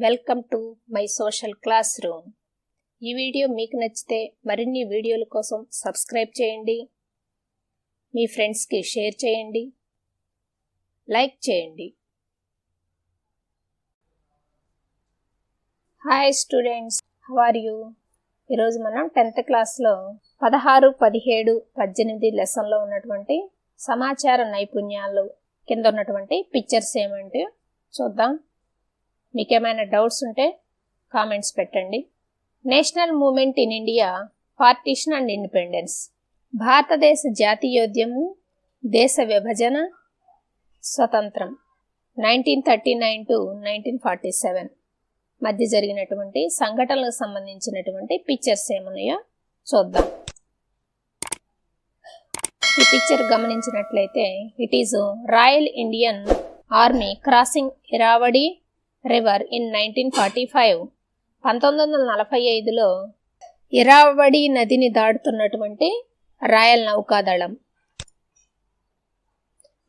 Welcome to my social class room. ఈ video మీకు నచ్చితే మరిన్ని వీడియోల కోసం సబ్స్క్రైబ్ చేయండి, మీ ఫ్రెండ్స్కి షేర్ చేయండి, లైక్ చేయండి. Hi students, how are you? ఈరోజు మనం 10th క్లాస్లో 16, 17, 18 లెసన్లో ఉన్నటువంటి సమాచార నైపుణ్యాలు కింద ఉన్నటువంటి పిక్చర్స్ ఏమంటే చూద్దాం. మీకేమైనా డౌట్స్ ఉంటే కామెంట్స్ పెట్టండి. National movement in India, partition and independence. భారతదేశ జాతీయోద్యమం, దేశ విభజన, స్వతంత్రం 1939 to 1947 మధ్య జరిగినటువంటి సంఘటనలకు సంబంధించినటువంటి పిక్చర్స్ ఏమున్నాయో చూద్దాం. ఈ పిక్చర్ గమనించినట్లయితే it is royal Indian army crossing Irrawaddy river in 1945. 1945లో ఇరావడి నదిని దాటుతున్నటువంటి రాయల్ నౌకాదళం.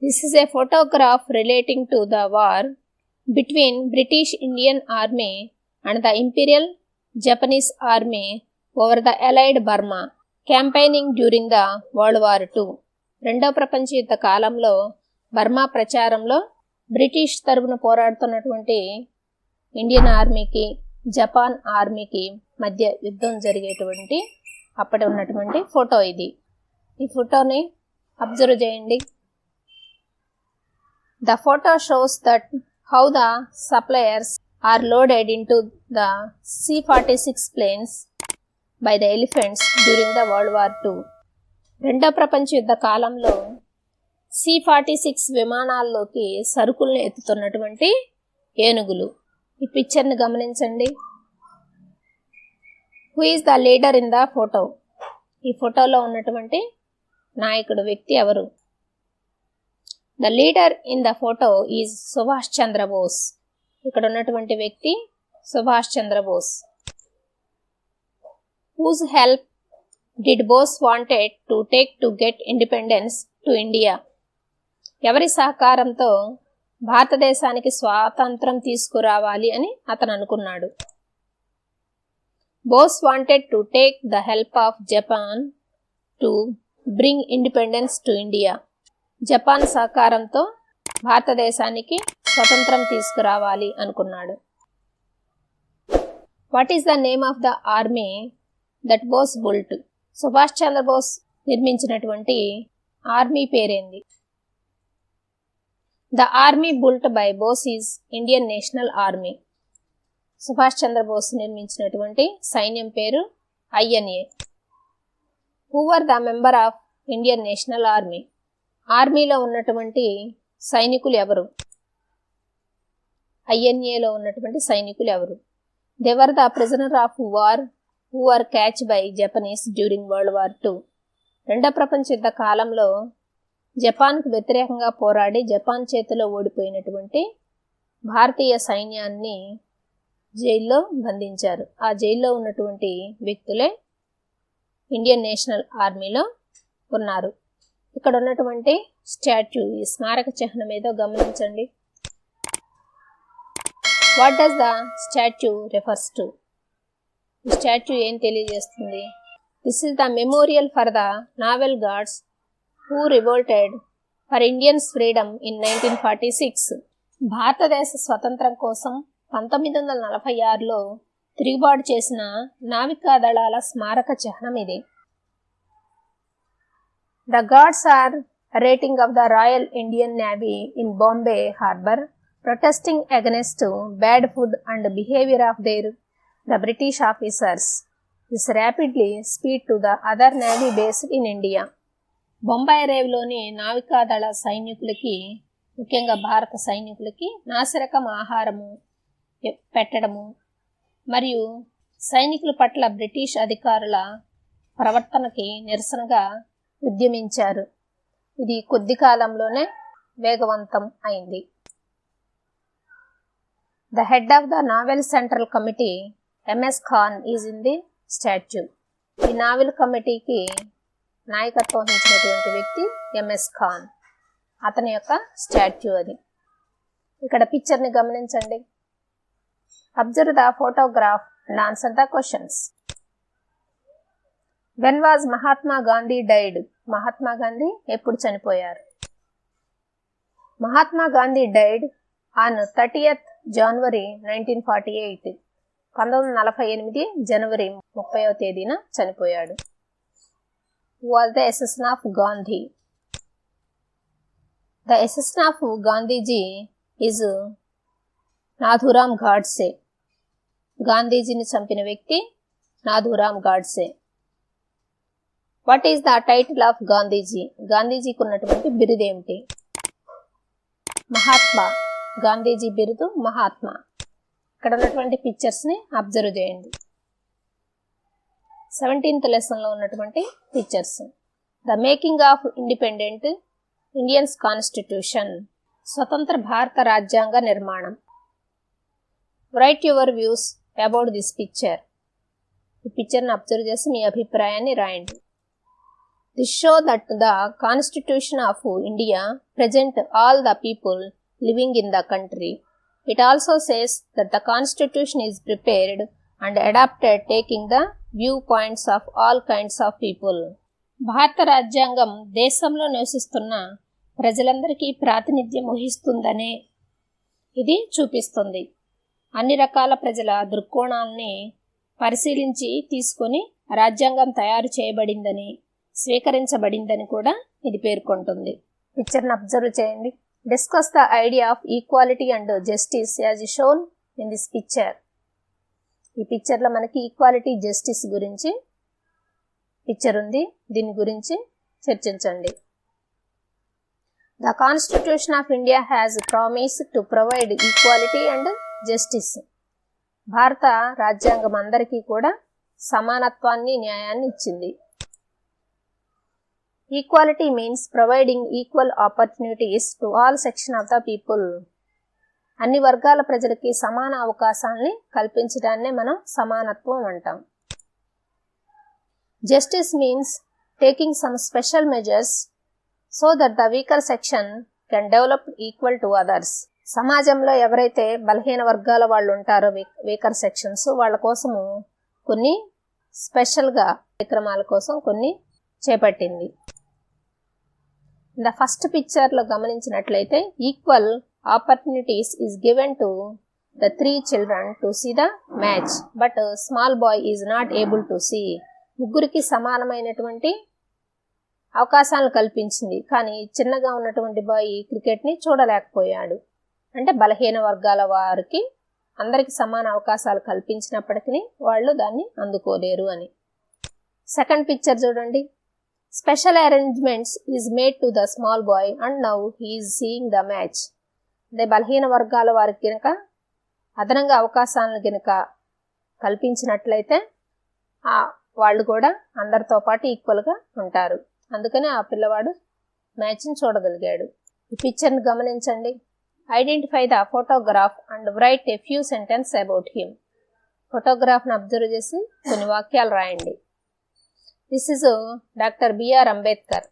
This is a photograph relating to the war between British Indian army and the imperial Japanese army over the allied Burma campaigning during the world war II. రెండవ ప్రపంచ యుద్ధ కాలంలో Burma ప్రచారంలో British తరపున పోరాడుతున్నటువంటి Indian ఆర్మీకి Japan ఆర్మీకి మధ్య యుద్ధం జరిగేటువంటి అప్పటి ఉన్నటువంటి ఫోటో ఇది. ఈ ఫోటోని అబ్జర్వ్ చేయండి. The photo shows that how the suppliers are loaded into the C-46 planes by the elephants during the world war II. రెండవ ప్రపంచ యుద్ధ కాలంలో C-46 విమానాల్లోకి సరుకుల్ని ఎత్తుతున్నటువంటి ఏనుగులు. ఈ పిక్చర్ని గమనించండి. Who is the leader in the photo? ఈ ఫోటోలో ఉన్నటువంటి నాయకుడు వ్యక్తి ఎవరు? The leader in the photo is Subhash Chandra Bose. ఇక్కడ ఉన్నటువంటి వ్యక్తి Subhash Chandra Bose. Whose help did Bose wanted to take to get independence to India? ఎవరి సహకారంతో భారతదేశానికి స్వాతంత్రం తీసుకురావాలి అని అతను అనుకున్నాడు? Bose wanted to take the help of Japan to bring independence to India. Japan సహకారంతో భారతదేశానికి స్వతంత్రం తీసుకురావాలి అనుకున్నాడు. What is the name of the army that Bose built? Subhash Chandra Bose నిర్మించినటువంటి ఆర్మీ పేరేంది? The army built by Bose is Indian National Army. Subhash Chandra Bose నిర్మించినటువంటి సైన్యం పేరు INA. Who are the member of Indian National Army? ఆర్మీలో ఉన్నటువంటి సైనికులు ఎవరు? INAలో ఉన్నటువంటి సైనికులు ఎవరు? They were the prisoner of war who are catch by Japanese during world war II. రెండవ ప్రపంచ యుద్ధ కాలంలో జపాన్కు వ్యతిరేకంగా పోరాడి జపాన్ చేతిలో ఓడిపోయినటువంటి భారతీయ సైన్యాన్ని జైల్లో బంధించారు. ఆ జైల్లో ఉన్నటువంటి వ్యక్తులే ఇండియన్ నేషనల్ ఆర్మీలో ఉన్నారు. ఇక్కడ ఉన్నటువంటి స్టాచ్యూ, ఈ స్మారక చిహ్నం ఏదో గమనించండి. What does the statue refers to? ఈ స్టాచ్యూ ఏం తెలియజేస్తుంది? This is the memorial for the naval guards who revolted for Indians freedom in 1946. భారతదేశ స్వతంత్రం కోసం 1946లో తిరుగుబాటు చేసిన నావికా దళాల స్మారక చిహ్నం ఇది. The guards are rating of the Royal Indian Navy in Bombay harbour protesting against bad food and behavior of the British officers. This rapidly spread to the other navy based in India. Bombay రేవులోని నావికాదళ సైనికులకి, ముఖ్యంగా భారత సైనికులకి నాసిరకం ఆహారము పెట్టడము మరియు సైనికుల పట్ల బ్రిటిష్ అధికారుల ప్రవర్తనకి నిరసనగా ఉద్యమించారు. ఇది కొద్ది కాలంలోనే వేగవంతం అయింది. The head of the Naval Central Committee, MS Khan, is in the statue. ఈ నావెల్ కమిటీకి నాయకత్వం వహించినటువంటి వ్యక్తి MS Khan. అతని యొక్క స్టాచ్యూ అది. ఇక్కడ పిక్చర్ని గమనించండి. Observe the photograph and answer the questions. When was Mahatma Gandhi died? Mahatma Gandhi ఎప్పుడు చనిపోయారు? Mahatma Gandhi died on 30th January 1948. 1948 జనవరి 30వ తేదీన చనిపోయాడు. Who was the assassin of Gandhi? The assassin of Gandhiji is Nathuram Godse. గాంధీజీని చంపిన వ్యక్తి Nathuram Godse. What is the title of Gandhiji? గాంధీజీకి ఉన్నటువంటి బిరుదేమిటి? మహాత్మా. గాంధీజీ బిరుదు మహాత్మా. ఇక్కడ ఉన్నటువంటి పిక్చర్స్ని అబ్జర్వ్ చేయండి. 17th లెసన్లో ఉన్నటువంటి pictures. The making of independent Indians constitution. స్వతంత్ర భారత రాజ్యాంగ నిర్మాణం. Write your views about this picture. ఈ పిక్చర్ని అబ్జర్వ్ చేసి మీ అభిప్రాయాన్ని రాయండి. This show that the constitution of India present all the people living in the country. It also says that the constitution is prepared and adapted taking the view points of all kinds of people. భారత రాజ్యాంగం దేశంలో నివసిస్తున్న ప్రజలందరికీ ప్రాతినిధ్యం వహిస్తుందనే ఇది చూపిస్తుంది. అన్ని రకాల ప్రజల దృక్కోణాలని పరిశీలించి తీసుకొని రాజ్యాంగం తయారు చేయబడిందని, స్వీకరించబడిందని కూడా ఇది పేర్కొంటుంది. పిక్చర్ని అబ్జర్వ్ చేయండి. Discuss the idea of equality and justice as shown in this picture. ఈ పిక్చర్లో మనకి ఈక్వాలిటీ, జస్టిస్ గురించి పిక్చర్ ఉంది. దీని గురించి చర్చించండి. The constitution of India has promise to provide equality and justice. భారత రాజ్యాంగం అందరికీ కూడా సమానత్వాన్ని, న్యాయాన్ని ఇచ్చింది. Equality means providing equal opportunities to all section of the people. అన్ని వర్గాల ప్రజలకి సమాన అవకాశాలని కల్పించడాన్నే మనం సమానత్వం అంటాం. Justice means taking some special measures so that the weaker section can develop equal to others. సమాజంలో ఎవరైతే బలహీన వర్గాల వాళ్ళు ఉంటారో, వీకర్ సెక్షన్స్, వాళ్ళ కోసము కొన్ని స్పెషల్గా కార్యక్రమాల కోసం కొన్ని చేపట్టింది. ద ఫస్ట్ పిక్చర్లో గమనించినట్లయితే equal opportunities is given to the 3 children to see the match but small boy is not able to see. ముగ్గురికి సమానమైనటువంటి అవకాశాలను కల్పించింది, కానీ చిన్నగా ఉన్నటువంటి బాయ్ క్రికెట్ని చూడలేకపోయాడు. అంటే బలహీన వర్గాల వారికి అందరికి సమాన అవకాశాలు కల్పించినప్పటికీ వాళ్ళు దాన్ని అందుకోలేరు అని. సెకండ్ పిక్చర్ చూడండి. Special arrangements is made to the small bye and now he is seeing the match. అంటే బలహీన వర్గాల వారికి కనుక అదనంగా అవకాశాలను కనుక కల్పించినట్లయితే వాళ్ళు కూడా అందరితో పాటు ఈక్వల్గా ఉంటారు. అందుకని ఆ పిల్లవాడు మ్యాచ్ని చూడగలిగాడు. ఈ పిక్చర్ని గమనించండి. Identify the photograph and write a few sentence about him. ఫోటోగ్రాఫ్ని అబ్జర్వ్ చేసి కొన్ని వాక్యాలు రాయండి. This is doctor B R Ambedkar.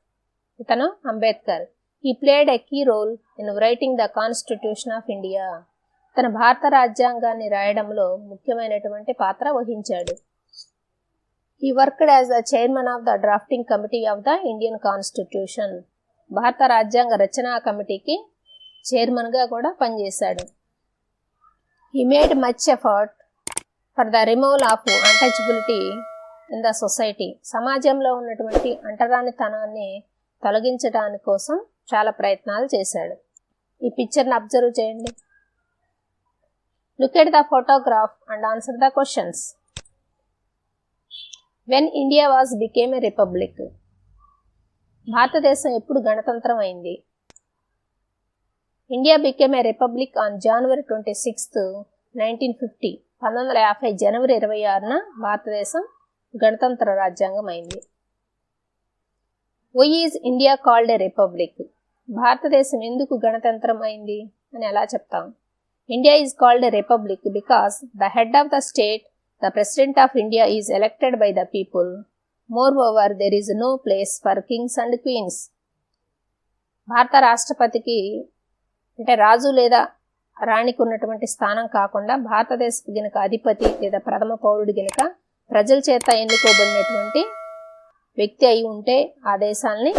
ఇతను Ambedkar. He played a key role in writing the constitution of India. తన భారత రాజ్యాంగాన్ని రాయడంలో ముఖ్యమైనటువంటి పాత్ర వహించాడు. He worked as the chairman of the drafting committee of the Indian Constitution. భారత రాజ్యాంగ రచనా కమిటీకి చైర్మన్గా కూడా పనిచేశాడు. He made much effort for the removal of untouchability in the society. సమాజంలో ఉన్నటువంటి అంటరానితనాన్ని తొలగించడానికి కోసం చాలా ప్రయత్నాలు చేశాడు. ఈ పిక్చర్ని అబ్జర్వ్ చేయండి. Look at the photograph and answer the questions. When India was became a republic. భారతదేశం ఎప్పుడు గణతంత్రం అయింది? India became a republic on January 26, 1950. 1950 జనవరి 26న భారతదేశం గణతంత్ర రాజ్యాంగం అయింది. Why is India called a republic? భారతదేశం ఎందుకు గణతంత్రం అయింది అని ఎలా చెప్తాం? India is called a republic because the head of the state, the President of India, is elected by the people. Moreover, there is no place for kings and queens. భారత రాష్ట్రపతికి అంటే రాజు లేదా రాణికి ఉన్నటువంటి స్థానం కాకుండా భారతదేశపు గినక అధిపతి లేదా ప్రథమ పౌరుడు గినక ప్రజల చేత ఎన్నుకోబడినటువంటి వ్యక్తి అయి ఉంటే ఆ దేశాన్ని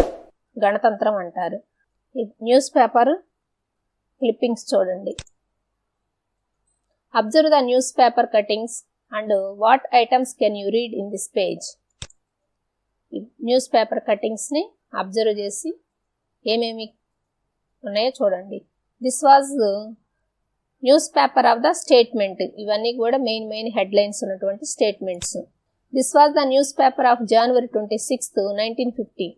గణతంత్రం అంటారు. ఈ న్యూస్ పేపర్ క్లిప్పింగ్స్ చూడండి. Observe the newspaper cuttings and what items can you read in this page. ఈ న్యూస్ పేపర్ కటింగ్స్ని అబ్జర్వ్ చేసి ఏమేమి ఉన్నాయో చూడండి. This was newspaper of the statement. ఇవన్నీ కూడా మెయిన్ హెడ్లైన్స్ ఉన్నటువంటి statements. This was the newspaper of January 26, 1950.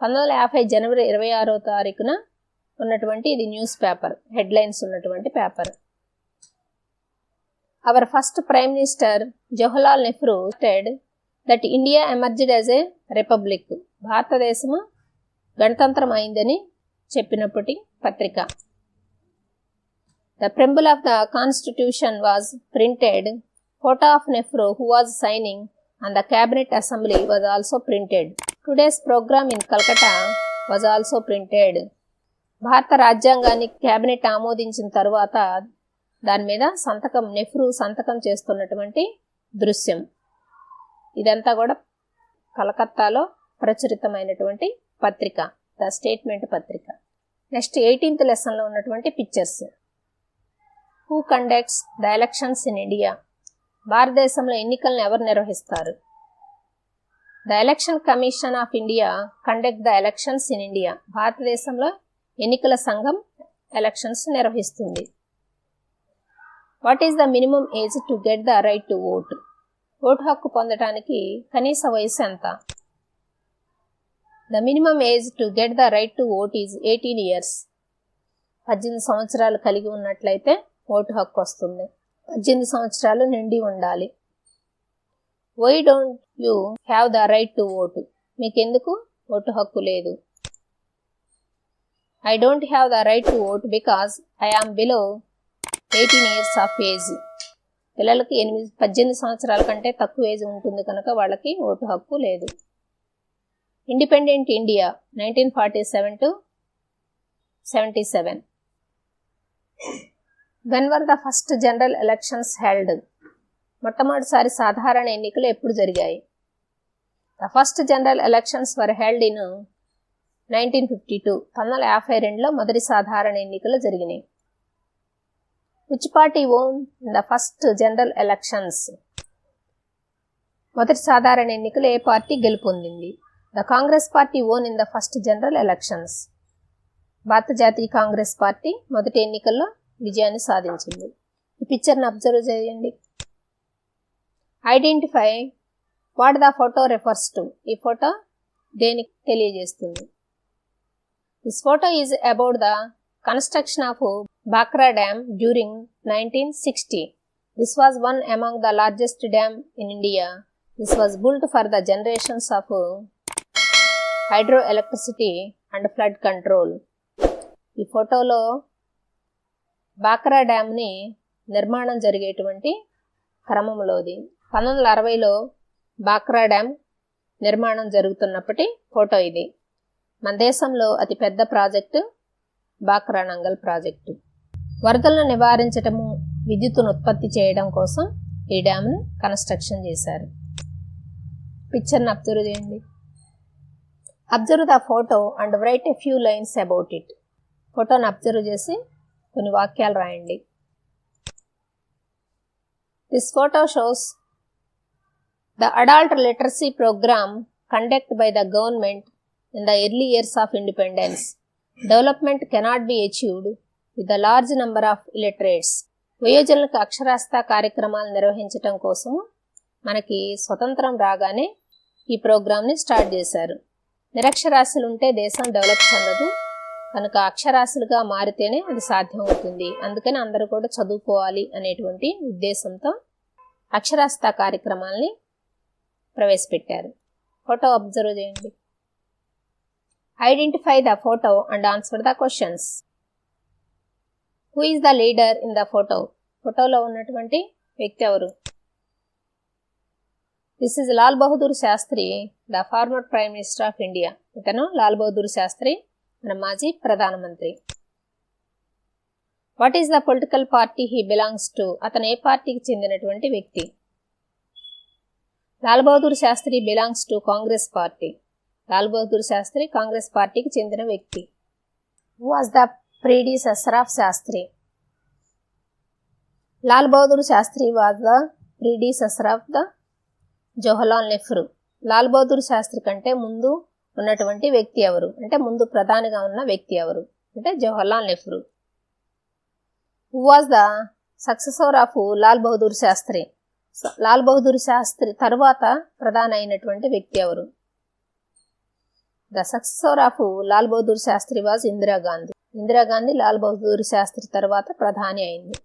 1950 జనవరి 26వ తారీఖున ఉన్నటువంటి ఇది న్యూస్ పేపర్, హెడ్లైన్స్ ఉన్నటువంటి పేపర్. Our first prime minister Jawaharlal Nehru said that India emerged as a republic. భారతదేశము గణతంత్రం అయిందని చెప్పినప్పటి పత్రిక. The preamble of the constitution was printed. Photo of Nehru who was signing on the cabinet assembly was also printed. Today's program in Calcutta was also printed. భారత రాజ్యాంగాన్ని cabinet ఆమోదించిన తర్వాత దాని మీద నెహ్రూ సంతకం చేస్తున్నటువంటి దృశ్యం. ఇదంతా కూడా కలకత్తాలో ప్రచురితమైనటువంటి పత్రిక, ద స్టేట్మెంట్ పత్రిక. నెక్స్ట్ 18th లెసన్లో ఉన్నటువంటి pictures. Who conducts the elections in India. భారతదేశంలో ఎన్నికలను ఎవరు నిర్వహిస్తారు? The election commission of India conduct the elections in India. భారతదేశంలో ఎన్నికల సంఘం ఎలక్షన్స్ నిర్వహిస్తుంది. What is the minimum age to get the right to vote. Vote హక్కు పొందడానికి కనీస వయసు ఎంత? The minimum age to get the right to vote is 18 years. 18 సంవత్సరాలు కలిగి ఉన్నట్లయితే ఓటు హక్కు వస్తుంది. 18 సంవత్సరాలు నిండి ఉండాలి. Why don't you have the right to vote. మీకెందుకు ఓటు హక్కు లేదు? I don't have the right to vote because I am below 18 years of age. పిల్లలకి 18 సంవత్సరాల కంటే తక్కువ ఏజ్ ఉంటుంది కనుక వాళ్ళకి ఓటు హక్కు లేదు. Independent India 1947 to 77. When were the first general elections held? మొట్టమొదటిసారి సాధారణ ఎన్నికలు ఎప్పుడు జరిగాయి? The first general elections were held in 1952. 1952లో మొదటి సాధారణ ఎన్నికలు జరిగినాయి. Which party won in the first general elections? మొదటి సాధారణ ఎన్నికలు ఏ party గెలుపొందింది? The Congress party won in the first general elections. భారత జాతీయ కాంగ్రెస్ పార్టీ మొదటి ఎన్నికల్లో విజయాన్ని సాధించింది. ఈ పిక్చర్ని అబ్జర్వ్ చేయండి. Identify what the photo refers to. ఈ ఫోటో దేనికి తెలియజేస్తుంది? This photo is about the construction of Bhakra dam during 1960. This was one among the largest dam in India. This was built for the generations of hydro electricity and flood control. ఈ ఫోటోలో బాక్రా డ్యామ్ని నిర్మాణం జరిగేటువంటి క్రమంలోది. 1960లో Bhakra dam నిర్మాణం జరుగుతున్నప్పటి photo ఇది. మన దేశంలో అతిపెద్ద project Bhakra Nangal project. వరదలను నివారించటము, విద్యుత్తును ఉత్పత్తి చేయడం కోసం ఈ డ్యామ్ను కన్స్ట్రక్షన్ చేశారు. పిక్చర్ని అబ్జర్వ్ చేయండి. Observe the photo and write a few lines about it. ఫోటోని అబ్జర్వ్ చేసి కొన్ని వాక్యాలు రాయండి. This photo shows the adult literacy programme conduct by the government in the early years of independence. Development cannot be achieved with the large number of illiterates. వయోజనులకు అక్షరాస్యత కార్యక్రమాలు నిర్వహించడం కోసము మనకి స్వతంత్రం రాగానే ఈ ప్రోగ్రామ్ని స్టార్ట్ చేశారు. నిరక్షరాస్యులు ఉంటే దేశం డెవలప్ చెందదు కనుక అక్షరాస్యులుగా మారితేనే అది సాధ్యమవుతుంది. అందుకని అందరూ కూడా చదువుకోవాలి అనేటువంటి ఉద్దేశంతో అక్షరాస్యత కార్యక్రమాల్ని ప్రవేశపెట్టారు. ఫోటో అబ్జర్వ్ చేయండి. Identify the photo and answer the questions. Who is the leader in the photo. ఫోటోలో ఉన్నటువంటి వ్యక్తి ఎవరు? This is Lal Bahadur Shastri, the former prime minister of India. ఇతను లాల్ బహదూర్ శాస్త్రి, మన మాజీ ప్రధానమంత్రి. What is the political party he belongs to? అతను ఏ పార్టీకి చెందినటువంటి వ్యక్తి? Lal Bahadur Shastri belongs to Congress party. Lal Bahadur Shastri Congress పార్టీకి చెందిన వ్యక్తి. Who was the predecessor of Shastri? Lal Bahadur Shastri was the predecessor of the Jawaharlal Nehru. Lal Bahadur Shastri కంటే ముందు ఉన్నటువంటి వ్యక్తి ఎవరు అంటే ముందు ప్రధానిగా ఉన్న వ్యక్తి ఎవరు అంటే Jawaharlal Nehru. Who was the successor of Lal Bahadur Shastri? Lal Bahadur Shastri తరువాత ప్రధాని అయినటువంటి వ్యక్తి ఎవరు? The successor of Lal Bahadur Shastri was Indira Gandhi. Indira Gandhi Lal Bahadur Shastri తర్వాత ప్రధాని అయింది.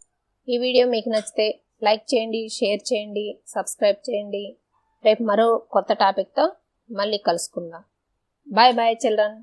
ఈ వీడియో మీకు నచ్చితే లైక్ చేయండి, షేర్ చేయండి, సబ్స్క్రైబ్ చేయండి. రేపు మరో కొత్త టాపిక్తో మళ్ళీ కలుసుకుందాం. Bye bye children.